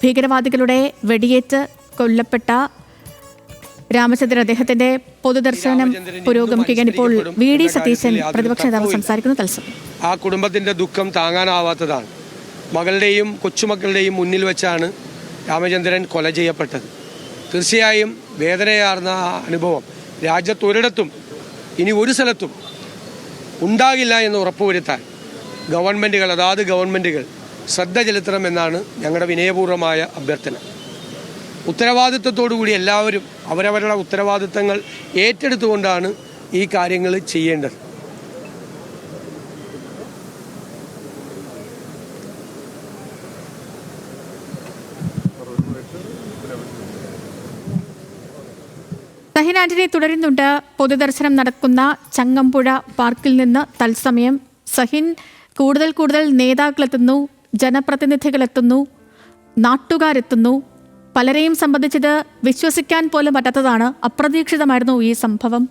ഭീകരവാദികളുടെ വെടിയേറ്റ് കൊല്ലപ്പെട്ട രാമചന്ദ്രൻ അദ്ദേഹത്തിന്റെ പൊതുദർശനം പുരോഗമിക്കുകയാണ്. ഇപ്പോൾ VD സതീശൻ പ്രതിപക്ഷ നേതാവ് സംസാരിക്കുന്നു. തത്സമയം ആ കുടുംബത്തിന്റെ ദുഃഖം താങ്ങാനാവാത്തതാണ്. മകളുടെയും കൊച്ചുമക്കളുടെയും മുന്നിൽ വെച്ചാണ് രാമചന്ദ്രൻ കൊല ചെയ്യപ്പെട്ടത്. തീർച്ചയായും വേദനയാർന്ന അനുഭവം രാജ്യത്തൊരിടത്തും ഇനി ഒരു സ്ഥലത്തും ഉണ്ടാകില്ല എന്ന് ഉറപ്പുവരുത്താൻ ഗവൺമെൻറ്റുകൾ, അതാത് ഗവൺമെൻറ്റുകൾ ശ്രദ്ധ ചെലുത്തണമെന്നാണ് ഞങ്ങളുടെ വിനയപൂർവ്വമായ അഭ്യർത്ഥന. ഉത്തരവാദിത്വത്തോടുകൂടി എല്ലാവരും അവരവരുടെ ഉത്തരവാദിത്തങ്ങൾ ഏറ്റെടുത്തുകൊണ്ടാണ് ഈ കാര്യങ്ങൾ ചെയ്യേണ്ടത്. സഹിൻ ആന്റണി തുടരുന്നുണ്ട്. പൊതുദർശനം നടക്കുന്ന ചങ്ങമ്പുഴ പാർക്കിൽ നിന്ന് തത്സമയം സഹിൻ, കൂടുതൽ നേതാക്കളെത്തുന്നു, ജനപ്രതിനിധികളെത്തുന്നു, നാട്ടുകാരെത്തുന്നു. പലരെയും സംബന്ധിച്ചത് വിശ്വസിക്കാൻ പോലും പറ്റാത്തതാണ്. അപ്രതീക്ഷിതമായിരുന്നു ഈ സംഭവം.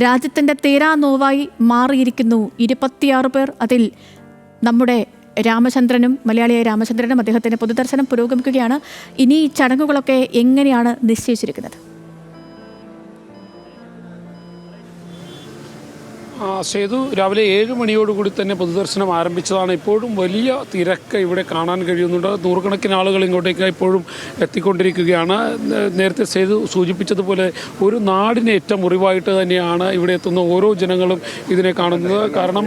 രാജ്യത്തിൻ്റെ തീരാ നോവായി മാറിയിരിക്കുന്നു 26 പേർ. അതിൽ നമ്മുടെ രാമചന്ദ്രനും, മലയാളിയായ രാമചന്ദ്രനും. അദ്ദേഹത്തിൻ്റെ പൊതുദർശനം പുരോഗമിക്കുകയാണ്. ഇനി ചടങ്ങുകളൊക്കെ എങ്ങനെയാണ് നിശ്ചയിച്ചിരിക്കുന്നത്? സേതു, രാവിലെ 7 മണിയോടുകൂടി തന്നെ പൊതുദർശനം ആരംഭിച്ചതാണ്. ഇപ്പോഴും വലിയ തിരക്ക് ഇവിടെ കാണാൻ കഴിയുന്നുണ്ട്. നൂറുകണക്കിന് ആളുകൾ ഇങ്ങോട്ടേക്ക് ഇപ്പോഴും എത്തിക്കൊണ്ടിരിക്കുകയാണ്. നേരത്തെ സേതു സൂചിപ്പിച്ചതുപോലെ ഒരു നാടിനേറ്റ മുറിവായിട്ട് തന്നെയാണ് ഇവിടെ എത്തുന്ന ഓരോ ഇതിനെ കാണുന്നത്. കാരണം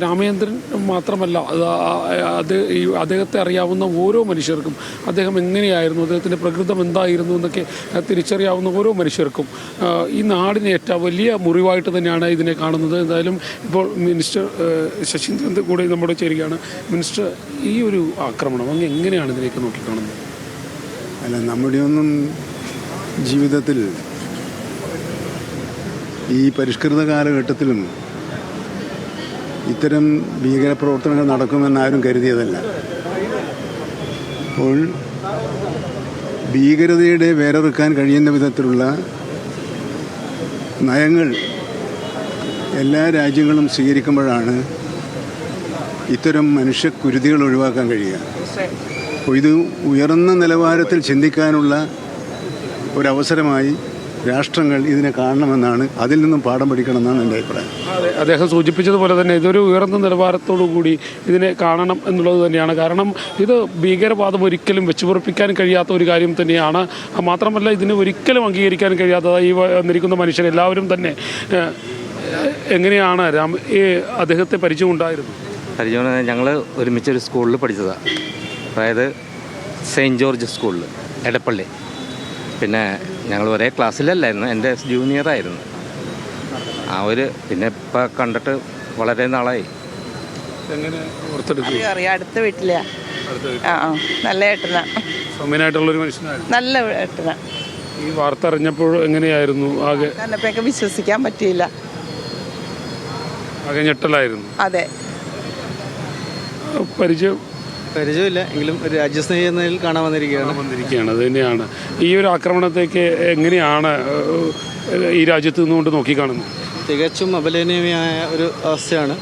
രാമചന്ദ്രൻ മാത്രമല്ല, അദ്ദേഹത്തെ അറിയാവുന്ന ഓരോ മനുഷ്യർക്കും അദ്ദേഹം എങ്ങനെയായിരുന്നു, അദ്ദേഹത്തിൻ്റെ പ്രകൃതം എന്തായിരുന്നു എന്നൊക്കെ തിരിച്ചറിയാവുന്ന ഓരോ മനുഷ്യർക്കും ഈ നാടിനേറ്റ വലിയ മുറിവായിട്ട് തന്നെയാണ് ഇതിനെ കാണുന്നത്. എന്തായാലും ഇപ്പോൾ മിനിസ്റ്റർ ശശീന്ദ്രൻ കൂടെ നമ്മുടെ ചേരുകയാണ്. മിനിസ്റ്റർ, ഈ ഒരു ആക്രമണം അങ്ങ് എങ്ങനെയാണ് ഇതിലേക്ക് നോക്കിക്കാണുന്നത്? അല്ല, നമ്മുടെയൊന്നും ജീവിതത്തിൽ ഈ പരിഷ്കൃത കാലഘട്ടത്തിലും ഇത്തരം ഭീകരപ്രവർത്തനങ്ങൾ നടക്കുമെന്നാരും കരുതിയതല്ല. അപ്പോൾ ഭീകരതയുടെ വേരറുക്കാൻ കഴിയുന്ന വിധത്തിലുള്ള നയങ്ങൾ എല്ലാ രാജ്യങ്ങളും സ്വീകരിക്കുമ്പോഴാണ് ഇത്തരം മനുഷ്യക്കുരുതികൾ ഒഴിവാക്കാൻ കഴിയുക. അപ്പോൾ ഇത് ഉയർന്ന നിലവാരത്തിൽ ചിന്തിക്കാനുള്ള ഒരവസരമായി രാഷ്ട്രങ്ങൾ ഇതിനെ കാണണമെന്നാണ്, അതിൽ നിന്നും പാഠം പഠിക്കണമെന്നാണ് എൻ്റെ അഭിപ്രായം. അദ്ദേഹം സൂചിപ്പിച്ചതുപോലെ തന്നെ ഇതൊരു ഉയർന്ന നിലവാരത്തോടു കൂടി ഇതിനെ കാണണം എന്നുള്ളത് തന്നെയാണ്. കാരണം ഇത് ഭീകരവാദം ഒരിക്കലും വെച്ചുപുറപ്പിക്കാൻ കഴിയാത്ത ഒരു കാര്യം തന്നെയാണ്. മാത്രമല്ല, ഇതിനെ ഒരിക്കലും അംഗീകരിക്കാൻ കഴിയാത്തത് ഈ വന്നിരിക്കുന്ന മനുഷ്യരെല്ലാവരും തന്നെ. എങ്ങനെയാണ് അദ്ദേഹത്തെ പരിചയമുണ്ടായിരുന്നു? ഞങ്ങൾ ഒരുമിച്ചൊരു സ്കൂളിൽ പഠിച്ചതാണ്. അതായത് സെയിൻറ്റ് ജോർജ് സ്കൂളിൽ, എടപ്പള്ളി. പിന്നെ ഞങ്ങൾ ഒരേ ക്ലാസ്സിലല്ലായിരുന്നു, എൻ്റെ ജൂനിയറായിരുന്നു. പിന്നെ ഇപ്പം കണ്ടിട്ട് വളരെ നാളായി. എങ്ങനെ ഓർത്തെടുക്കും? അറിയാം, അടുത്ത വീട്ടിലാ. നല്ല ഏട്ടനാ, സൗമ്യനായിട്ടുള്ളൊരു മനുഷ്യനായിരുന്നു, നല്ല ഏട്ടനാ. ഈ വാർത്ത അറിഞ്ഞപ്പോൾ എങ്ങനെയായിരുന്നു? ആകെ വിശ്വസിക്കാൻ പറ്റിയില്ല, ആകെ ഞെട്ടലായിരുന്നു. അതെ. പരിചയമില്ല എങ്കിലും ഒരു രാജ്യസ്നേഹി എന്നതിൽ കാണാൻ വന്നിരിക്കുകയാണ്. അത് തന്നെയാണ്. ഈ ഒരു ആക്രമണത്തേക്ക് എങ്ങനെയാണ് ഈ രാജ്യത്ത് നിന്നുകൊണ്ട് നോക്കിക്കാണുന്നത്? തികച്ചും അപലപനീയമായ ഒരു അവസ്ഥയാണ്.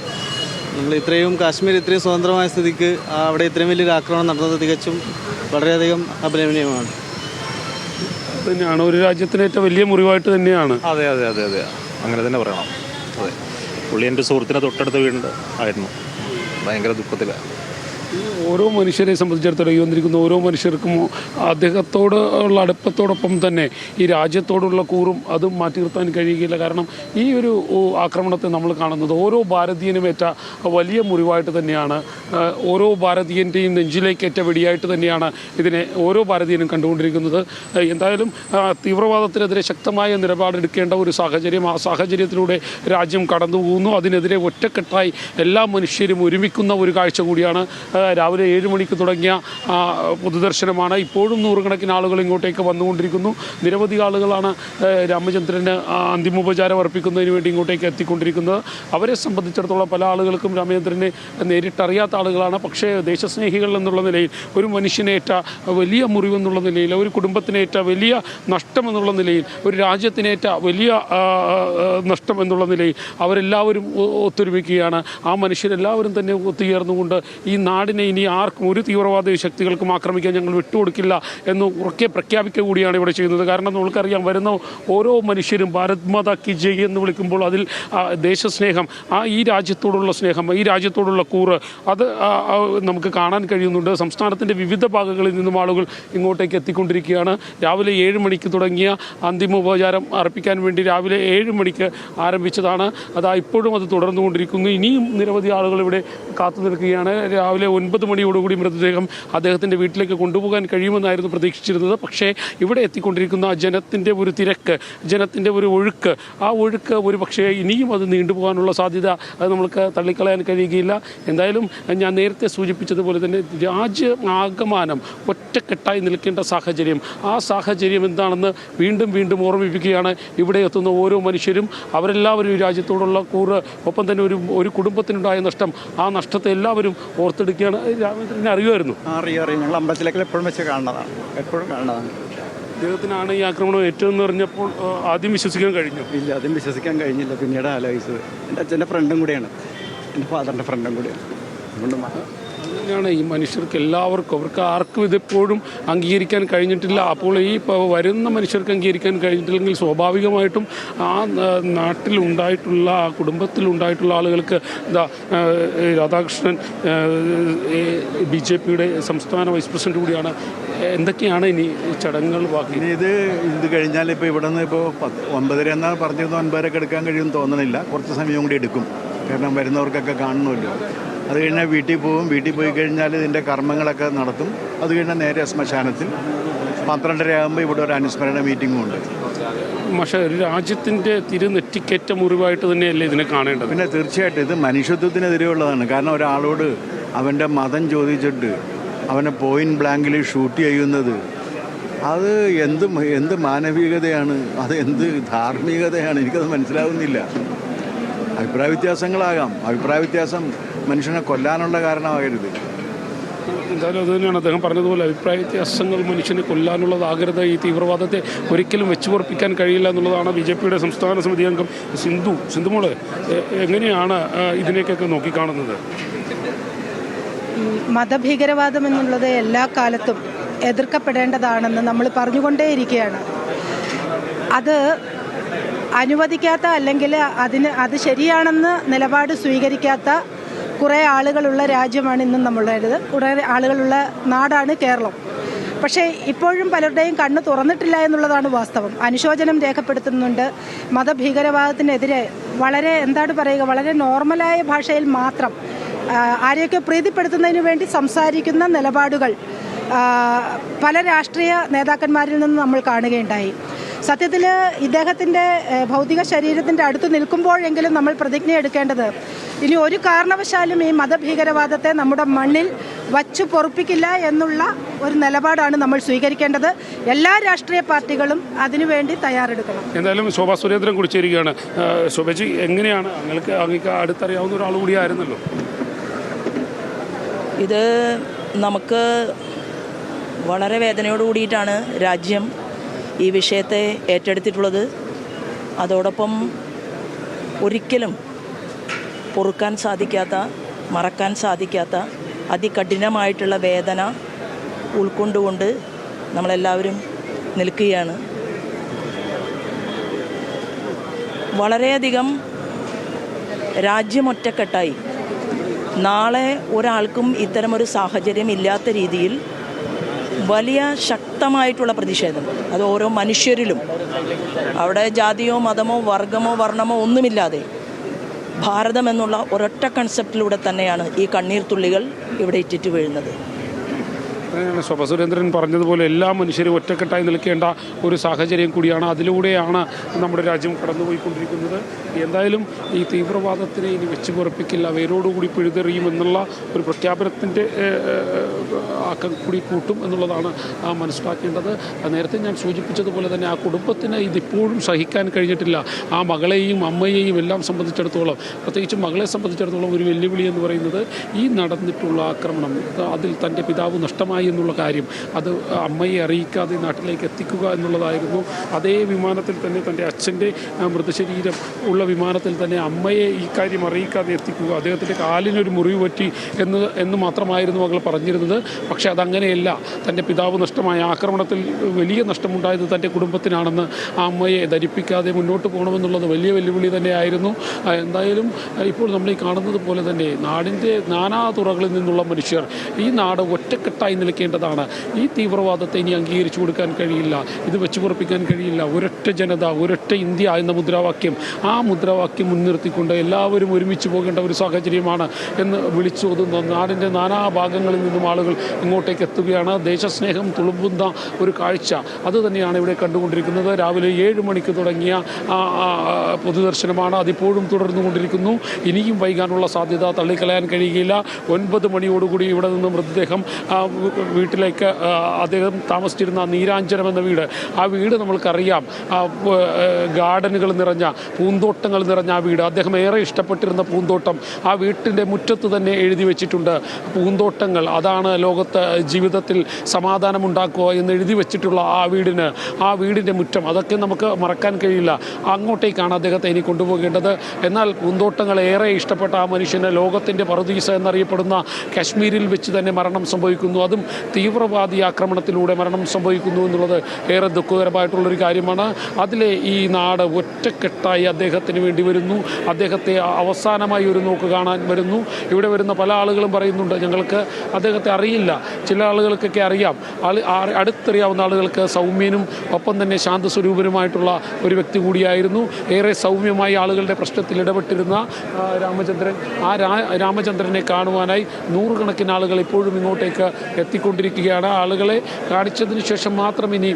നമ്മൾ കാശ്മീർ ഇത്രയും സ്വതന്ത്രമായ സ്ഥിതിക്ക് അവിടെ ഇത്രയും വലിയൊരു ആക്രമണം നടന്നത് തികച്ചും വളരെയധികം അപലപനീയമാണ്. തന്നെയാണ് ഒരു രാജ്യത്തിനേറ്റ വലിയ മുറിവായിട്ട് തന്നെയാണ്. അതെ, അങ്ങനെ തന്നെ പറയണം. അതെ, പുള്ളി എൻ്റെ സുഹൃത്തിനെ തൊട്ടടുത്ത വീടുണ്ട് ആയിരുന്നു. ഭയങ്കര ദുഃഖത്തിലാണ്. ഓരോ മനുഷ്യരെ സംബന്ധിച്ചിടത്തോളം ഈ വന്നിരിക്കുന്ന ഓരോ മനുഷ്യർക്കും അദ്ദേഹത്തോട് ഉള്ള അടുപ്പത്തോടൊപ്പം തന്നെ ഈ രാജ്യത്തോടുള്ള കൂറും അതും മാറ്റി നിർത്താൻ കഴിയുകയില്ല. കാരണം ഈ ഒരു ആക്രമണത്തെ നമ്മൾ കാണുന്നത് ഓരോ ഭാരതീയനുമേറ്റ വലിയ മുറിവായിട്ട് തന്നെയാണ്. ഓരോ ഭാരതീയൻ്റെയും നെഞ്ചിലേക്കേറ്റ വെടിയായിട്ട് തന്നെയാണ് ഇതിനെ ഓരോ ഭാരതീയനും കണ്ടുകൊണ്ടിരിക്കുന്നത്. എന്തായാലും തീവ്രവാദത്തിനെതിരെ ശക്തമായ നിലപാടെടുക്കേണ്ട ഒരു സാഹചര്യം, ആ സാഹചര്യത്തിലൂടെ രാജ്യം കടന്നു പോകുന്നു. അതിനെതിരെ ഒറ്റക്കെട്ടായി എല്ലാ മനുഷ്യരും ഒരുമിക്കുന്ന ഒരു കാഴ്ച കൂടിയാണ്. രാവിലെ 7 മണിക്ക് തുടങ്ങിയ പൊതുദർശനമാണ്. ഇപ്പോഴും നൂറുകണക്കിന് ആളുകൾ ഇങ്ങോട്ടേക്ക് വന്നുകൊണ്ടിരിക്കുന്നു. നിരവധി ആളുകളാണ് രാമചന്ദ്രന് അന്തിമോപചാരം അർപ്പിക്കുന്നതിന് വേണ്ടി ഇങ്ങോട്ടേക്ക് എത്തിക്കൊണ്ടിരിക്കുന്നത്. അവരെ സംബന്ധിച്ചിടത്തോളം പല ആളുകൾക്കും രാമചന്ദ്രനെ നേരിട്ടറിയാത്ത ആളുകളാണ്. പക്ഷേ ദേശസ്നേഹികൾ എന്നുള്ള നിലയിൽ, ഒരു മനുഷ്യനേറ്റ വലിയ മുറിവെന്നുള്ള നിലയിൽ, ഒരു കുടുംബത്തിനേറ്റ വലിയ നഷ്ടം എന്നുള്ള നിലയിൽ, ഒരു രാജ്യത്തിനേറ്റ വലിയ നഷ്ടം എന്നുള്ള നിലയിൽ അവരെല്ലാവരും ഒത്തൊരുമിക്കുകയാണ്. ആ മനുഷ്യരെല്ലാവരും തന്നെ ഒത്തുചേർന്നുകൊണ്ട് ഈ നാടിന് സംസ്ഥാനത്തിനെ ഇനി ആർക്കും ഒരു തീവ്രവാദ ശക്തികൾക്കും ആക്രമിക്കാൻ ഞങ്ങൾ വിട്ടുകൊടുക്കില്ല എന്ന് ഉറക്കെ പ്രഖ്യാപിക്കുക കൂടിയാണ് ഇവിടെ ചെയ്യുന്നത്. കാരണം നമുക്കറിയാം, വരുന്ന ഓരോ മനുഷ്യരും ഭാരത് മാതാ കി ജയ് എന്ന് വിളിക്കുമ്പോൾ അതിൽ ദേശസ്നേഹം, ഈ രാജ്യത്തോടുള്ള സ്നേഹം, ഈ രാജ്യത്തോടുള്ള കൂറ് അത് നമുക്ക് കാണാൻ കഴിയുന്നുണ്ട്. സംസ്ഥാനത്തിൻ്റെ വിവിധ ഭാഗങ്ങളിൽ നിന്നും ആളുകൾ ഇങ്ങോട്ടേക്ക് എത്തിക്കൊണ്ടിരിക്കുകയാണ്. രാവിലെ 7 മണിക്ക് തുടങ്ങിയ അന്തിമോപചാരം അർപ്പിക്കാൻ വേണ്ടി രാവിലെ 7 മണിക്ക് ആരംഭിച്ചതാണ്. ഇപ്പോഴും അത് തുടർന്നുകൊണ്ടിരിക്കുന്നു. ഇനിയും നിരവധി ആളുകൾ ഇവിടെ കാത്തു നിൽക്കുകയാണ്. രാവിലെ 9 മണിയോടുകൂടി മൃതദേഹം അദ്ദേഹത്തിൻ്റെ വീട്ടിലേക്ക് കൊണ്ടുപോകാൻ കഴിയുമെന്നായിരുന്നു പ്രതീക്ഷിച്ചിരുന്നത്. പക്ഷേ ഇവിടെ എത്തിക്കൊണ്ടിരിക്കുന്ന ജനത്തിൻ്റെ ഒരു തിരക്ക്, ജനത്തിൻ്റെ ഒരു ഒഴുക്ക്, ആ ഒഴുക്ക് ഒരു പക്ഷേ ഇനിയും അത് നീണ്ടുപോകാനുള്ള സാധ്യത അത് നമുക്ക് തള്ളിക്കളയാൻ കഴിയുകയില്ല. എന്തായാലും ഞാൻ നേരത്തെ സൂചിപ്പിച്ചതുപോലെ തന്നെ രാജ്യമാകമാനം ഒറ്റക്കെട്ടായി നിൽക്കേണ്ട സാഹചര്യം, ആ സാഹചര്യം എന്താണെന്ന് വീണ്ടും വീണ്ടും ഓർമ്മിപ്പിക്കുകയാണ് ഇവിടെ എത്തുന്ന ഓരോ മനുഷ്യരും. അവരെല്ലാവരും ഈ രാജ്യത്തോടുള്ള കൂറ്, ഒപ്പം തന്നെ ഒരു കുടുംബത്തിനുണ്ടായ നഷ്ടം, ആ നഷ്ടത്തെ എല്ലാവരും ഓർത്തെടുക്കുകയാണ്. രാമേന്ദ്രനെ അറിയുമായിരുന്നു? അറിയാം. ഞങ്ങൾ അമ്പലത്തിലേക്ക് എപ്പോഴും വെച്ച് കാണുന്നതാണ്, എപ്പോഴും കാണുന്നതാണ്. അദ്ദേഹത്തിനാണ് ഈ ആക്രമണം ഏറ്റവും പറഞ്ഞപ്പോൾ ആദ്യം വിശ്വസിക്കാൻ കഴിഞ്ഞു? ഇല്ല, ആദ്യം വിശ്വസിക്കാൻ കഴിഞ്ഞില്ല. പിന്നീട് ആലോചിച്ചത് എൻ്റെ അച്ഛൻ്റെ ഫ്രണ്ടും കൂടിയാണ്, എൻ്റെ ഫാദറിൻ്റെ ഫ്രണ്ടും കൂടിയാണ്. അതുകൊണ്ട് അങ്ങനെയാണ് ഈ മനുഷ്യർക്ക് എല്ലാവർക്കും, അവർക്ക് ആർക്കും ഇതെപ്പോഴും അംഗീകരിക്കാൻ കഴിഞ്ഞിട്ടില്ല. അപ്പോൾ ഈ വരുന്ന മനുഷ്യർക്ക് അംഗീകരിക്കാൻ കഴിഞ്ഞിട്ടില്ലെങ്കിൽ സ്വാഭാവികമായിട്ടും ആ നാട്ടിലുണ്ടായിട്ടുള്ള, ആ കുടുംബത്തിലുണ്ടായിട്ടുള്ള ആളുകൾക്ക് രാധാകൃഷ്ണൻ BJPയുടെ സംസ്ഥാന വൈസ് പ്രസിഡന്റ് കൂടിയാണ്. എന്തൊക്കെയാണ് ഇനി ചടങ്ങുകൾ ബാക്കി? ഇത് കഴിഞ്ഞാൽ ഇപ്പോൾ ഇവിടെ നിന്ന് ഇപ്പോൾ 9:30 എന്നാണ് പറഞ്ഞിരുന്നത്. 9:30 എടുക്കാൻ കഴിയുമെന്ന് തോന്നണില്ല. കുറച്ച് സമയം കൂടി എടുക്കും. കാരണം വരുന്നവർക്കൊക്കെ കാണണമല്ലോ. അത് കഴിഞ്ഞാൽ വീട്ടിൽ പോകും. വീട്ടിൽ പോയി കഴിഞ്ഞാൽ ഇതിൻ്റെ കർമ്മങ്ങളൊക്കെ നടത്തും. അത് കഴിഞ്ഞാൽ നേരെ ശ്മശാനത്തിൽ 12:30 ആകുമ്പോൾ ഇവിടെ ഒരു അനുസ്മരണ മീറ്റിംഗും ഉണ്ട്. പക്ഷേ ഒരു രാജ്യത്തിൻ്റെ തിരുനെറ്റിക്കേറ്റ മുറിവായിട്ട് തന്നെയല്ലേ ഇതിനെ കാണേണ്ടത്? പിന്നെ തീർച്ചയായിട്ടും ഇത് മനുഷ്യത്വത്തിനെതിരെയുള്ളതാണ്. കാരണം ഒരാളോട് അവൻ്റെ മതം ചോദിച്ചിട്ട് അവനെ പോയിന്റ് ബ്ലാങ്കിൽ ഷൂട്ട് ചെയ്യുന്നത്, അത് എന്ത് മാനവികതയാണ്, അത് എന്ത് ധാർമ്മികതയാണ്, എനിക്കത് മനസ്സിലാവുന്നില്ല. അഭിപ്രായ വ്യത്യാസങ്ങളാകാം. അഭിപ്രായ വ്യത്യാസം മനുഷ്യനെ കൊല്ലാനുള്ള കാരണമാകരുത്. എന്തായാലും അത് തന്നെയാണ് അദ്ദേഹം പറഞ്ഞതുപോലെ, അഭിപ്രായ വ്യത്യാസങ്ങൾ മനുഷ്യനെ കൊല്ലാനുള്ളതാകരുത്. ഈ തീവ്രവാദത്തെ ഒരിക്കലും വെച്ചുപൊറപ്പിക്കാൻ കഴിയില്ല എന്നുള്ളതാണ് BJPയുടെ സംസ്ഥാന സമിതി അംഗം സിന്ധുമോള് എങ്ങനെയാണ് ഇതിനേക്കൊക്കെ നോക്കിക്കാണുന്നത്? മതഭീകരവാദം എന്നുള്ളത് എല്ലാ കാലത്തും എതിർക്കപ്പെടേണ്ടതാണെന്ന് നമ്മൾ പറഞ്ഞുകൊണ്ടേയിരിക്കുകയാണ്. അത് അനുവദിക്കാത്ത, അല്ലെങ്കിൽ അത് ശരിയാണെന്ന് നിലപാട് സ്വീകരിക്കാത്ത കുറേ ആളുകളുള്ള രാജ്യമാണ് ഇന്നും നമ്മളുടേത്. കുറേ ആളുകളുള്ള നാടാണ് കേരളം. പക്ഷേ ഇപ്പോഴും പലരുടെയും കണ്ണ് തുറന്നിട്ടില്ല എന്നുള്ളതാണ് വാസ്തവം. അനുശോചനം രേഖപ്പെടുത്തുന്നുണ്ട്. മതഭീകരവാദത്തിനെതിരെ വളരെ നോർമലായ ഭാഷയിൽ മാത്രം ആരെയൊക്കെ പ്രീതിപ്പെടുത്തുന്നതിന് വേണ്ടി സംസാരിക്കുന്ന നിലപാടുകൾ പല രാഷ്ട്രീയ നേതാക്കന്മാരിൽ നിന്ന് നമ്മൾ കാണുകയുണ്ടായി. സത്യത്തിൽ ഇദ്ദേഹത്തിൻ്റെ ഭൗതിക ശരീരത്തിൻ്റെ അടുത്ത് നിൽക്കുമ്പോഴെങ്കിലും നമ്മൾ പ്രതിജ്ഞ എടുക്കേണ്ടത്, ഇനി ഒരു കാരണവശാലും ഈ മതഭീകരവാദത്തെ നമ്മുടെ മണ്ണിൽ വച്ചു പൊറുപ്പിക്കില്ല എന്നുള്ള ഒരു നിലപാടാണ് നമ്മൾ സ്വീകരിക്കേണ്ടത്. എല്ലാ രാഷ്ട്രീയ പാർട്ടികളും അതിനുവേണ്ടി തയ്യാറെടുക്കണം. എന്തായാലും ശോഭാ സുരേന്ദ്രൻ കൂടി ചേരുകയാണ്. ശോഭജി, എങ്ങനെയാണ് അങ്ങക്ക് അടുത്തറിയാവുന്ന ഒരാൾ കൂടിയായിരുന്നല്ലോ? ഇത് നമുക്ക് വളരെ വേദനയോട് കൂടിയിട്ടാണ് രാജ്യം ഈ വിഷയത്തെ ഏറ്റെടുത്തിട്ടുള്ളത്. അതോടൊപ്പം ഒരിക്കലും പൊറുക്കാൻ സാധിക്കാത്ത, മറക്കാൻ സാധിക്കാത്ത അതികഠിനമായിട്ടുള്ള വേദന ഉൾക്കൊണ്ടുകൊണ്ട് നമ്മളെല്ലാവരും നിൽക്കുകയാണ്. വളരെയധികം രാജ്യമൊറ്റക്കെട്ടായി നാളെ ഒരാൾക്കും ഇത്തരമൊരു സാഹചര്യം ഇല്ലാത്ത രീതിയിൽ വലിയ ശക്തമായിട്ടുള്ള പ്രതിഷേധം, അത് ഓരോ മനുഷ്യരിലും, അവിടെ ജാതിയോ മതമോ വർഗമോ വർണ്ണമോ ഒന്നുമില്ലാതെ ഭാരതം എന്നുള്ള ഒരൊറ്റ കൺസെപ്റ്റിലൂടെ തന്നെയാണ് ഈ കണ്ണീർ തുള്ളികൾ ഇവിടെ ഇറ്റിറ്റ് വീഴുന്നത്. ശോഭാ സുരേന്ദ്രൻ പറഞ്ഞതുപോലെ എല്ലാ മനുഷ്യരും ഒറ്റക്കെട്ടായി നിൽക്കേണ്ട ഒരു സാഹചര്യം കൂടിയാണ്. അതിലൂടെയാണ് നമ്മുടെ രാജ്യം കടന്നുപോയിക്കൊണ്ടിരിക്കുന്നത്. എന്തായാലും ഈ തീവ്രവാദത്തിനെ ഇനി വെച്ച് പൊറപ്പിക്കില്ല, വേരോടുകൂടി പിഴുതെറിയുമെന്നുള്ള ഒരു പ്രഖ്യാപനത്തിൻ്റെ ആക്കം കൂടി കൂട്ടും എന്നുള്ളതാണ് മനസ്സിലാക്കേണ്ടത്. നേരത്തെ ഞാൻ സൂചിപ്പിച്ചതുപോലെ തന്നെ ആ കുടുംബത്തിന് ഇതിപ്പോഴും സഹിക്കാൻ കഴിഞ്ഞിട്ടില്ല. ആ മകളെയും അമ്മയെയും എല്ലാം സംബന്ധിച്ചിടത്തോളം, പ്രത്യേകിച്ച് മകളെ സംബന്ധിച്ചിടത്തോളം ഒരു വെല്ലുവിളി എന്ന് പറയുന്നത് ഈ നടന്നിട്ടുള്ള ആക്രമണം, അതിൽ തൻ്റെ പിതാവ് നഷ്ടമായി ഒറ്റക്കെട്ടായി എന്നുള്ള കാര്യം അത് അമ്മയെ അറിയിക്കാതെ നാട്ടിലേക്ക് എത്തിക്കുക എന്നുള്ളതായിരുന്നു. അതേ വിമാനത്തിൽ തന്നെ തൻ്റെ അച്ഛൻ്റെ മൃതശരീരം ഉള്ള വിമാനത്തിൽ തന്നെ അമ്മയെ ഈ കാര്യം അറിയിക്കാതെ എത്തിക്കുക, അദ്ദേഹത്തിൻ്റെ കാലിനൊരു മുറിവ് പറ്റി എന്ന് മാത്രമായിരുന്നു മകൾ പറഞ്ഞിരുന്നത്. പക്ഷേ അതങ്ങനെയല്ല. തൻ്റെ പിതാവ് നഷ്ടമായ ആക്രമണത്തിൽ വലിയ നഷ്ടമുണ്ടായത് തൻ്റെ കുടുംബത്തിനാണെന്ന് ആ അമ്മയെ ധരിപ്പിക്കാതെ മുന്നോട്ട് പോകണമെന്നുള്ളത് വലിയ വെല്ലുവിളി തന്നെയായിരുന്നു. എന്തായാലും ഇപ്പോൾ നമ്മൾ ഈ കാണുന്നത് പോലെ തന്നെ നാടിൻ്റെ നാനാ തുറകളിൽ നിന്നുള്ള മനുഷ്യർ ഈ നാട് ഒറ്റക്കെട്ടായി നിൽക്കേണ്ടതാണ്. ഈ തീവ്രവാദത്തെ ഇനി അംഗീകരിച്ചു കൊടുക്കാൻ കഴിയില്ല, ഇത് വെച്ചു പൊറപ്പിക്കാൻ കഴിയില്ല. ഒരൊറ്റ ജനത, ഒരൊറ്റ ഇന്ത്യ എന്ന മുദ്രാവാക്യം, ആ മുദ്രാവാക്യം മുൻനിർത്തിക്കൊണ്ട് എല്ലാവരും ഒരുമിച്ച് പോകേണ്ട ഒരു സാഹചര്യമാണ് എന്ന് വിളിച്ചോതുന്ന നാടിൻ്റെ നാനാ ഭാഗങ്ങളിൽ നിന്നും ആളുകൾ ഇങ്ങോട്ടേക്ക് എത്തുകയാണ്. ദേശസ്നേഹം തുളുമ്പുന്ന ഒരു കാഴ്ച അത് തന്നെയാണ് ഇവിടെ കണ്ടുകൊണ്ടിരിക്കുന്നത്. രാവിലെ 7 മണിക്ക് തുടങ്ങിയ പൊതുദർശനമാണ്, അതിപ്പോഴും തുടർന്നുകൊണ്ടിരിക്കുന്നു. ഇനിയും വൈകാനുള്ള സാധ്യത തള്ളിക്കളയാൻ കഴിയുകയില്ല. 9 മണിയോടുകൂടി ഇവിടെ നിന്ന് മൃതദേഹം വീട്ടിലേക്ക്, അദ്ദേഹം താമസിച്ചിരുന്ന നീരാഞ്ജനം എന്ന വീട്, ആ വീട് നമ്മൾക്കറിയാം, ഗാർഡനുകൾ നിറഞ്ഞ, പൂന്തോട്ടങ്ങൾ നിറഞ്ഞ ആ വീട്, അദ്ദേഹം ഏറെ ഇഷ്ടപ്പെട്ടിരുന്ന പൂന്തോട്ടം, ആ വീട്ടിൻ്റെ മുറ്റത്ത് തന്നെ എഴുതി വെച്ചിട്ടുണ്ട്, പൂന്തോട്ടങ്ങൾ അതാണ് ലോകത്ത് ജീവിതത്തിൽ സമാധാനമുണ്ടാക്കുക എന്ന് എഴുതി വെച്ചിട്ടുള്ള ആ വീടിൻ്റെ മുറ്റം, അതൊക്കെ നമുക്ക് മറക്കാൻ കഴിയില്ല. അങ്ങോട്ടേക്കാണ് അദ്ദേഹത്തെ ഇനി കൊണ്ടുപോകേണ്ടത്. എന്നാൽ പൂന്തോട്ടങ്ങൾ ഏറെ ഇഷ്ടപ്പെട്ട ആ മനുഷ്യന് ലോകത്തിൻ്റെ പറുദീസ എന്നറിയപ്പെടുന്ന കാശ്മീരിൽ വെച്ച് തന്നെ മരണം സംഭവിക്കുന്നു. അതും തീവ്രവാദി ആക്രമണത്തിലൂടെ മരണം സംഭവിക്കുന്നു എന്നുള്ളത് ഏറെ ദുഃഖകരമായിട്ടുള്ളൊരു കാര്യമാണ്. അതിലെ ഈ നാട് ഒറ്റക്കെട്ടായി അദ്ദേഹത്തിന് വേണ്ടി വരുന്നു. അദ്ദേഹത്തെ അവസാനമായി ഒരു നോക്ക് കാണാൻ വരുന്നു. ഇവിടെ വരുന്ന പല ആളുകളും പറയുന്നുണ്ട് ഞങ്ങൾക്ക് അദ്ദേഹത്തെ അറിയില്ല. ചില ആളുകൾക്കൊക്കെ അറിയാം, അടുത്തറിയാവുന്ന ആളുകൾക്ക് സൗമ്യനും ഒപ്പം തന്നെ ശാന്തസ്വരൂപനുമായിട്ടുള്ള ഒരു വ്യക്തി കൂടിയായിരുന്നു. ഏറെ സൗമ്യമായി ആളുകളുടെ പ്രശ്നത്തിൽ ഇടപെട്ടിരുന്ന രാമചന്ദ്രൻ, ആ രാമചന്ദ്രനെ കാണുവാനായി നൂറുകണക്കിന് ആളുകൾ ഇപ്പോഴും ഇങ്ങോട്ടേക്ക് എത്തിക്കൊണ്ടിരിക്കുകയാണ്. ആളുകളെ കാണിച്ചതിന് ശേഷം മാത്രം ഇനി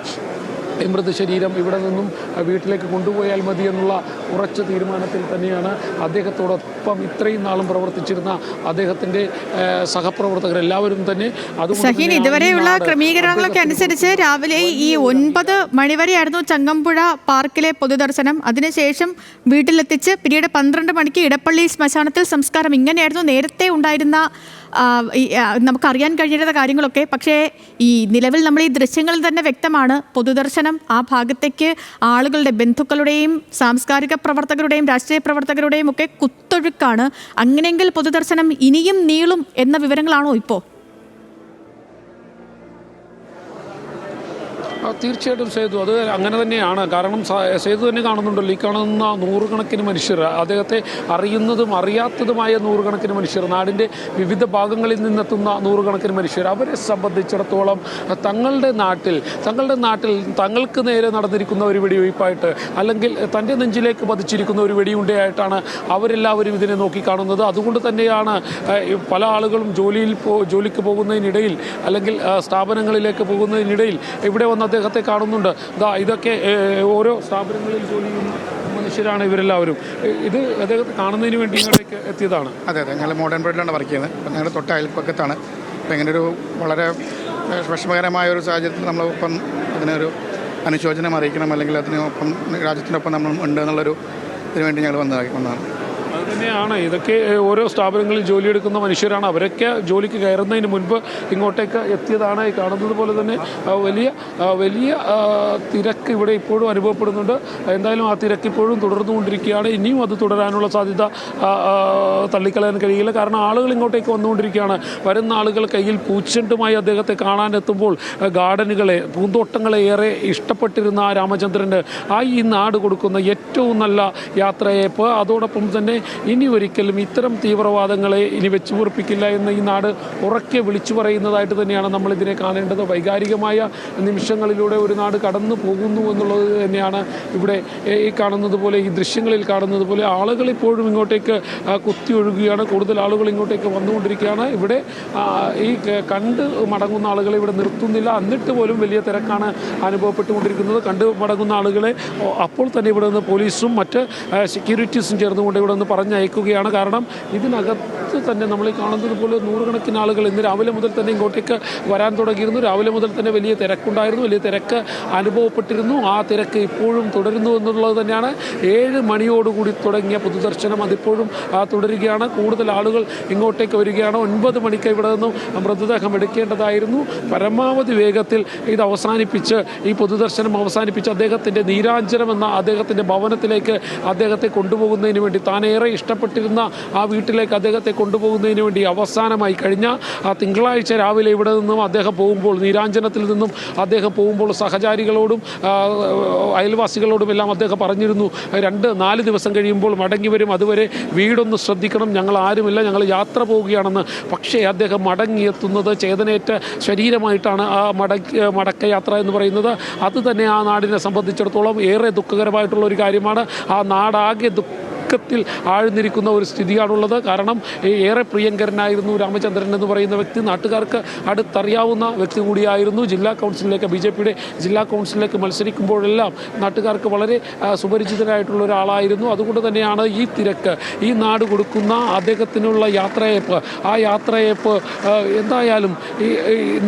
മൃതശരീരം ഇവിടെ നിന്നും വീട്ടിലേക്ക് കൊണ്ടുപോയാൽ മതി എന്നുള്ള ഉറച്ച തീരുമാനത്തിൽ തന്നെയാണ് അദ്ദേഹത്തോടൊപ്പം ഇത്രയും നാളും പ്രവർത്തിച്ചിരുന്ന അദ്ദേഹത്തിൻ്റെ സഹപ്രവർത്തകർ എല്ലാവരും തന്നെ. സഹീൻ, ഇതുവരെയുള്ള ക്രമീകരണങ്ങളൊക്കെ അനുസരിച്ച് രാവിലെ ഈ 9 മണിവരെയായിരുന്നു ചങ്ങമ്പുഴ പാർക്കിലെ പൊതുദർശനം. അതിനുശേഷം വീട്ടിലെത്തിച്ച് പിന്നീട് 12 മണിക്ക് ഇടപ്പള്ളി ശ്മശാനത്തിൽ സംസ്കാരം. ഇങ്ങനെയായിരുന്നു നേരത്തെ ഉണ്ടായിരുന്ന നമുക്കറിയാൻ കഴിയുന്ന കാര്യങ്ങളൊക്കെ. പക്ഷേ ഈ നിലവിൽ നമ്മൾ ഈ ദൃശ്യങ്ങളിൽ തന്നെ വ്യക്തമാണ്, പൊതുദർശനം ആ ഭാഗത്തേക്ക് ആളുകളുടെ, ബന്ധുക്കളുടെയും സാംസ്കാരിക പ്രവർത്തകരുടെയും രാഷ്ട്രീയ പ്രവർത്തകരുടെയും ഒക്കെ കുത്തൊഴുക്കാണ്. അങ്ങനെയെങ്കിൽ പൊതുദർശനം ഇനിയും നീളും എന്ന വിവരങ്ങളാണോ ഇപ്പോൾ? തീർച്ചയായിട്ടും സേതു, അത് അങ്ങനെ തന്നെയാണ്. കാരണം സേതു തന്നെ കാണുന്നുണ്ടല്ലോ, ഈ കാണുന്ന നൂറുകണക്കിന് മനുഷ്യർ, അദ്ദേഹത്തെ അറിയുന്നതും അറിയാത്തതുമായ നൂറുകണക്കിന് മനുഷ്യർ, നാടിൻ്റെ വിവിധ ഭാഗങ്ങളിൽ നിന്നെത്തുന്ന നൂറുകണക്കിന് മനുഷ്യർ, അവരെ സംബന്ധിച്ചിടത്തോളം തങ്ങളുടെ നാട്ടിൽ തങ്ങൾക്ക് നേരെ നടന്നിരിക്കുന്ന ഒരു വെടിവയ്പ്പായിട്ട്, അല്ലെങ്കിൽ തൻ്റെ നെഞ്ചിലേക്ക് പതിച്ചിരിക്കുന്ന ഒരു വെടിയുണ്ടയായിട്ടാണ് അവരെല്ലാവരും ഇതിനെ നോക്കിക്കാണുന്നത്. അതുകൊണ്ട് തന്നെയാണ് പല ആളുകളും ജോലിക്ക് പോകുന്നതിനിടയിൽ, അല്ലെങ്കിൽ സ്ഥാപനങ്ങളിലേക്ക് പോകുന്നതിനിടയിൽ ഇവിടെ വന്ന് അദ്ദേഹത്തെ കാണുന്നുണ്ട്. ഇതൊക്കെ ഓരോ സ്ഥാപനങ്ങളിൽ ജോലി ചെയ്യുന്ന മനുഷ്യരാണ് ഇവരെല്ലാവരും. ഇത് അദ്ദേഹത്തെ കാണുന്നതിന് വേണ്ടി ഇങ്ങോട്ടേക്ക് എത്തിയതാണ്. അതെ, ഞങ്ങൾ മോഡേൺ ബ്രെഡിലാണ് വർക്ക് ചെയ്യുന്നത്. അപ്പം ഞങ്ങൾ തൊട്ട അയൽപ്പക്കത്താണ്. അപ്പോൾ ഇങ്ങനൊരു വളരെ വിഷമകരമായ ഒരു സാഹചര്യത്തിൽ നമ്മളിപ്പം അതിനൊരു അനുശോചനം അറിയിക്കണം, അല്ലെങ്കിൽ അതിനൊപ്പം രാജ്യത്തിനൊപ്പം നമ്മൾ ഉണ്ട് എന്നുള്ളൊരു ഇതിനു വേണ്ടി ഞങ്ങൾ വന്നതാണ്. അതുതന്നെയാണ്, ഇതൊക്കെ ഓരോ സ്ഥാപനങ്ങളിൽ ജോലിയെടുക്കുന്ന മനുഷ്യരാണ്. അവരൊക്കെ ജോലിക്ക് കയറുന്നതിന് മുൻപ് ഇങ്ങോട്ടേക്ക് എത്തിയതാണ്. ഈ കാണുന്നത് പോലെ തന്നെ വലിയ തിരക്ക് ഇവിടെ ഇപ്പോഴും അനുഭവപ്പെടുന്നുണ്ട്. എന്തായാലും ആ തിരക്ക് ഇപ്പോഴും തുടർന്നുകൊണ്ടിരിക്കുകയാണ്. ഇനിയും അത് തുടരാനുള്ള സാധ്യത തള്ളിക്കളയാൻ കഴിയില്ല. കാരണം ആളുകൾ ഇങ്ങോട്ടേക്ക് വന്നുകൊണ്ടിരിക്കുകയാണ്. വരുന്ന ആളുകൾ കയ്യിൽ പൂച്ചെണ്ടുമായി അദ്ദേഹത്തെ കാണാനെത്തുമ്പോൾ ഗാർഡനുകളെ, പൂന്തോട്ടങ്ങളെ ഏറെ ഇഷ്ടപ്പെട്ടിരുന്ന രാമചന്ദ്രന് ഈ നാട് കൊടുക്കുന്ന ഏറ്റവും നല്ല യാത്രയയപ്പ്, അതോടൊപ്പം തന്നെ ഇനി ഒരിക്കലും ഇത്തരം തീവ്രവാദങ്ങളെ ഇനി വെച്ചു പൊറുപ്പിക്കില്ല എന്ന് ഈ നാട് ഉറക്കെ വിളിച്ചു പറയുന്നതായിട്ട് തന്നെയാണ് നമ്മൾ ഇതിനെ കാണേണ്ടത്. വൈകാരികമായ നിമിഷങ്ങളിലൂടെ ഒരു നാട് കടന്നു പോകുന്നു എന്നുള്ളത് തന്നെയാണ് ഇവിടെ ഈ കാണുന്നത് പോലെ, ഈ ദൃശ്യങ്ങളിൽ കാണുന്നത് പോലെ ആളുകൾ ഇപ്പോഴും ഇങ്ങോട്ടേക്ക് കുത്തി ഒഴുകുകയാണ്. കൂടുതൽ ആളുകൾ ഇങ്ങോട്ടേക്ക് വന്നുകൊണ്ടിരിക്കുകയാണ്. ഇവിടെ ഈ കണ്ട് മടങ്ങുന്ന ആളുകളെ ഇവിടെ നിർത്തുന്നില്ല. എന്നിട്ട് പോലും വലിയ തിരക്കാണ് അനുഭവപ്പെട്ടുകൊണ്ടിരിക്കുന്നത്. കണ്ട് മടങ്ങുന്ന ആളുകളെ അപ്പോൾ തന്നെ ഇവിടെ നിന്ന് പോലീസും മറ്റ് സെക്യൂരിറ്റീസും ചേർന്നുകൊണ്ട് ഇവിടെ നിന്ന് പറഞ്ഞു പറഞ്ഞയക്കുകയാണ്. കാരണം ഇതിനകത്ത് തന്നെ നമ്മൾ കാണുന്നത് പോലെ നൂറുകണക്കിന് ആളുകൾ ഇന്ന് രാവിലെ മുതൽ തന്നെ ഇങ്ങോട്ടേക്ക് വരാൻ തുടങ്ങിയിരുന്നു. രാവിലെ മുതൽ തന്നെ വലിയ തിരക്കുണ്ടായിരുന്നു, വലിയ തിരക്ക് അനുഭവപ്പെട്ടിരുന്നു. ആ തിരക്ക് ഇപ്പോഴും തുടരുന്നു എന്നുള്ളത് തന്നെയാണ്. 7 മണിയോടുകൂടി തുടങ്ങിയ പൊതുദർശനം അതിപ്പോഴും തുടരുകയാണ്. കൂടുതൽ ആളുകൾ ഇങ്ങോട്ടേക്ക് വരികയാണ്. 9 മണിക്ക് ഇവിടെ നിന്നും മൃതദേഹം എടുക്കേണ്ടതായിരുന്നു. പരമാവധി വേഗത്തിൽ ഇത് അവസാനിപ്പിച്ച് ഈ പൊതുദർശനം അവസാനിപ്പിച്ച് അദ്ദേഹത്തിൻ്റെ നീരാഞ്ജനം എന്ന അദ്ദേഹത്തിൻ്റെ ഭവനത്തിലേക്ക് അദ്ദേഹത്തെ കൊണ്ടുപോകുന്നതിന് വേണ്ടി, താനേറെ ഇഷ്ടപ്പെട്ടിരുന്ന ആ വീട്ടിലേക്ക് അദ്ദേഹത്തെ കൊണ്ടുപോകുന്നതിന് വേണ്ടി അവസാനമായി കഴിഞ്ഞ തിങ്കളാഴ്ച രാവിലെ ഇവിടെ നിന്നും അദ്ദേഹം പോകുമ്പോൾ, നീരാഞ്ജനത്തിൽ നിന്നും അദ്ദേഹം പോകുമ്പോൾ സഹചാരികളോടും അയൽവാസികളോടും എല്ലാം അദ്ദേഹം പറഞ്ഞിരുന്നു, 2-4 ദിവസം കഴിയുമ്പോൾ മടങ്ങി വരും, അതുവരെ വീടൊന്ന് ശ്രദ്ധിക്കണം, ഞങ്ങൾ ആരുമില്ല, ഞങ്ങൾ യാത്ര പോവുകയാണെന്ന്. പക്ഷേ അദ്ദേഹം മടങ്ങിയെത്തുന്നത് ചേതനേറ്റ ശരീരമായിട്ടാണ്. ആ മടക്കയാത്ര എന്ന് പറയുന്നത് അത് തന്നെ ആ നാടിനെ സംബന്ധിച്ചിടത്തോളം ഏറെ ദുഃഖകരമായിട്ടുള്ള ഒരു കാര്യമാണ്. ആ നാടാകെ ത്തിൽ ആഴ്ന്നിരിക്കുന്ന ഒരു സ്ഥിതിയാണുള്ളത്. കാരണം ഏറെ പ്രിയങ്കരനായിരുന്നു രാമചന്ദ്രൻ എന്ന് പറയുന്ന വ്യക്തി. നാട്ടുകാർക്ക് അടുത്തറിയാവുന്ന വ്യക്തി കൂടിയായിരുന്നു. ജില്ലാ കൗൺസിലിലേക്ക്, BJPയുടെ ജില്ലാ കൗൺസിലിലേക്ക് മത്സരിക്കുമ്പോഴെല്ലാം നാട്ടുകാർക്ക് വളരെ സുപരിചിതനായിട്ടുള്ള ഒരാളായിരുന്നു. അതുകൊണ്ട് തന്നെയാണ് ഈ തിരക്ക്, ഈ നാട് കൊടുക്കുന്ന അദ്ദേഹത്തിനുള്ള യാത്രയയപ്പ്, ആ യാത്രയയപ്പ് എന്തായാലും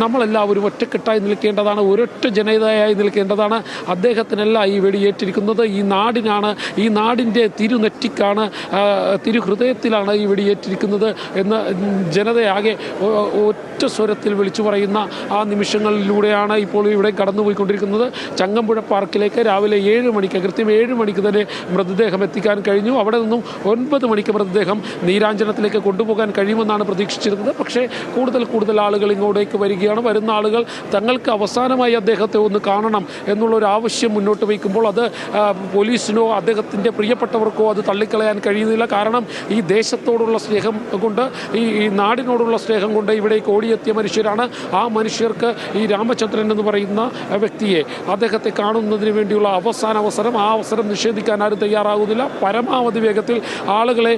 നമ്മളെല്ലാവരും ഒറ്റക്കെട്ടായി നിൽക്കേണ്ടതാണ്, ഒരൊറ്റ ജനതയായി നിൽക്കേണ്ടതാണ്. അദ്ദേഹത്തിനല്ല ഈ വെടിയേറ്റിരിക്കുന്നത്, ഈ നാടിനാണ്, ഈ നാടിൻ്റെ തിരുനെറ്റി തിരുഹൃദയത്തിലാണ് ഈ വെടിയേറ്റിരിക്കുന്നത് എന്ന് ജനതയാകെ ഒറ്റ സ്വരത്തിൽ വിളിച്ചു പറയുന്ന ആ നിമിഷങ്ങളിലൂടെയാണ് ഇപ്പോൾ ഇവിടെ കടന്നുപോയിക്കൊണ്ടിരിക്കുന്നത്. ചങ്ങമ്പുഴ പാർക്കിലേക്ക് രാവിലെ 7 മണിക്ക്, കൃത്യം 7 മണിക്ക് തന്നെ മൃതദേഹം എത്തിക്കാൻ കഴിഞ്ഞു. അവിടെ നിന്നും 9 മണിക്ക് മൃതദേഹം നീരാഞ്ജനത്തിലേക്ക് കൊണ്ടുപോകാൻ കഴിയുമെന്നാണ് പ്രതീക്ഷിച്ചിരുന്നത്. പക്ഷേ കൂടുതൽ ആളുകൾ ഇങ്ങോട്ടേക്ക് വരികയാണ്. വരുന്ന ആളുകൾ തങ്ങൾക്ക് അവസാനമായി അദ്ദേഹത്തെ ഒന്ന് കാണണം എന്നുള്ളൊരു ആവശ്യം മുന്നോട്ട് വയ്ക്കുമ്പോൾ അത് പോലീസിനോ അദ്ദേഹത്തിൻ്റെ പ്രിയപ്പെട്ടവർക്കോ അത് തള്ളിക്കളയാൻ കഴിയുന്നില്ല. കാരണം ഈ ദേശത്തോടുള്ള സ്നേഹം കൊണ്ട്, ഈ നാടിനോടുള്ള സ്നേഹം കൊണ്ട് ഇവിടേക്ക് ഓടിയെത്തിയ മനുഷ്യരാണ്. ആ മനുഷ്യർക്ക് ഈ രാമചന്ദ്രൻ എന്ന് പറയുന്ന വ്യക്തിയെ, അദ്ദേഹത്തെ കാണുന്നതിന് വേണ്ടിയുള്ള അവസരം, ആ അവസരം നിഷേധിക്കാൻ ആരും തയ്യാറാകുന്നില്ല. പരമാവധി വേഗത്തിൽ ആളുകളെ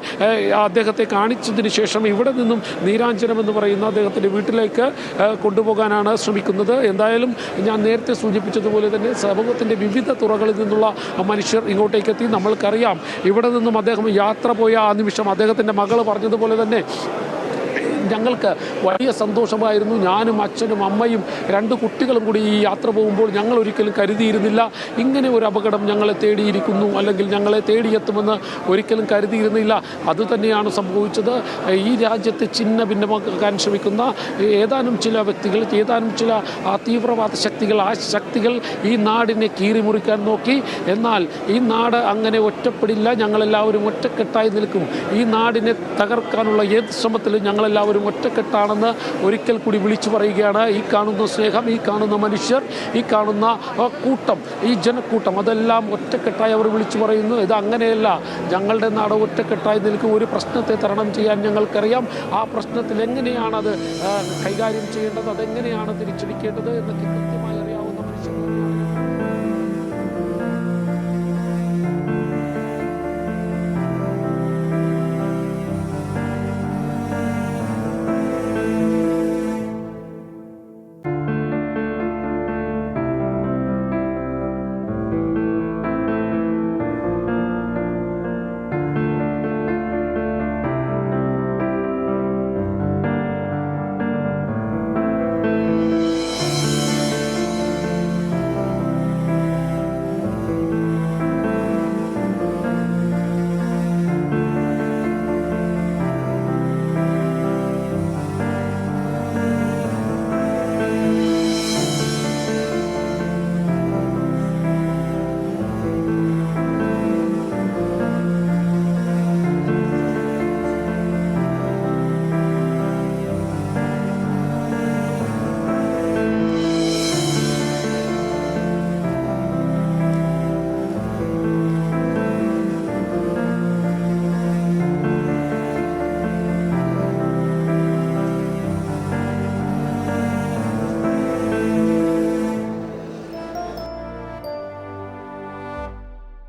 അദ്ദേഹത്തെ കാണിച്ചതിന് ശേഷം ഇവിടെ നിന്നും നീരാഞ്ജനം എന്ന് പറയുന്ന അദ്ദേഹത്തിൻ്റെ വീട്ടിലേക്ക് കൊണ്ടുപോകാനാണ് ശ്രമിക്കുന്നത്. എന്തായാലും ഞാൻ നേരത്തെ സൂചിപ്പിച്ചതുപോലെ തന്നെ സമൂഹത്തിൻ്റെ വിവിധ തുറകളിൽ നിന്നുള്ള മനുഷ്യർ ഇങ്ങോട്ടേക്ക് എത്തി. നമ്മൾക്കറിയാം, ഇവിടെ നിന്നും അദ്ദേഹം യാത്ര പോയ ആ നിമിഷം അദ്ദേഹത്തിൻ്റെ മകൾ പറഞ്ഞതുപോലെ തന്നെ ഞങ്ങൾക്ക് വലിയ സന്തോഷമായിരുന്നു. ഞാനും അച്ഛനും അമ്മയും 2 കുട്ടികളും കൂടി ഈ യാത്ര പോകുമ്പോൾ ഞങ്ങൾ ഒരിക്കലും കരുതിയിരുന്നില്ല ഇങ്ങനെ ഒരു അപകടം ഞങ്ങളെ തേടിയിരിക്കുന്നു, അല്ലെങ്കിൽ ഞങ്ങളെ തേടിയെത്തുമെന്ന് ഒരിക്കലും കരുതിയിരുന്നില്ല. അതുതന്നെയാണ് സംഭവിച്ചത്. ഈ രാജ്യത്തെ ചിഹ്ന ഭിന്നമാക്കാൻ ശ്രമിക്കുന്ന ഏതാനും ചില വ്യക്തികൾ, ഏതാനും ചില തീവ്രവാദ ശക്തികൾ, ആ ശക്തികൾ ഈ നാടിനെ കീറിമുറിക്കാൻ നോക്കി. എന്നാൽ ഈ നാട് അങ്ങനെ ഒറ്റപ്പെടില്ല. ഞങ്ങളെല്ലാവരും ഒറ്റക്കെട്ടായി നിൽക്കും. ഈ നാടിനെ തകർക്കാനുള്ള ഏത് ശ്രമത്തിലും ഞങ്ങളെല്ലാവരും ഒറ്റക്കെട്ടാണെന്ന് ഒരിക്കൽ കൂടി വിളിച്ചു പറയുകയാണ്. ഈ കാണുന്ന സ്നേഹം, ഈ കാണുന്ന മനുഷ്യർ, ഈ കാണുന്ന കൂട്ടം, ഈ ജനക്കൂട്ടം, അതെല്ലാം ഒറ്റക്കെട്ടായി അവർ വിളിച്ചു പറയുന്നു. ഇത് അങ്ങനെയല്ല, ഞങ്ങളുടെ നാട് ഒറ്റക്കെട്ടായി നിൽക്കും. ഒരു പ്രശ്നത്തെ തരണം ചെയ്യാൻ ഞങ്ങൾക്കറിയാം. ആ പ്രശ്നത്തിൽ എങ്ങനെയാണത് കൈകാര്യം ചെയ്യേണ്ടത്, അതെങ്ങനെയാണ് തിരിച്ചടിക്കേണ്ടത് എന്നൊക്കെ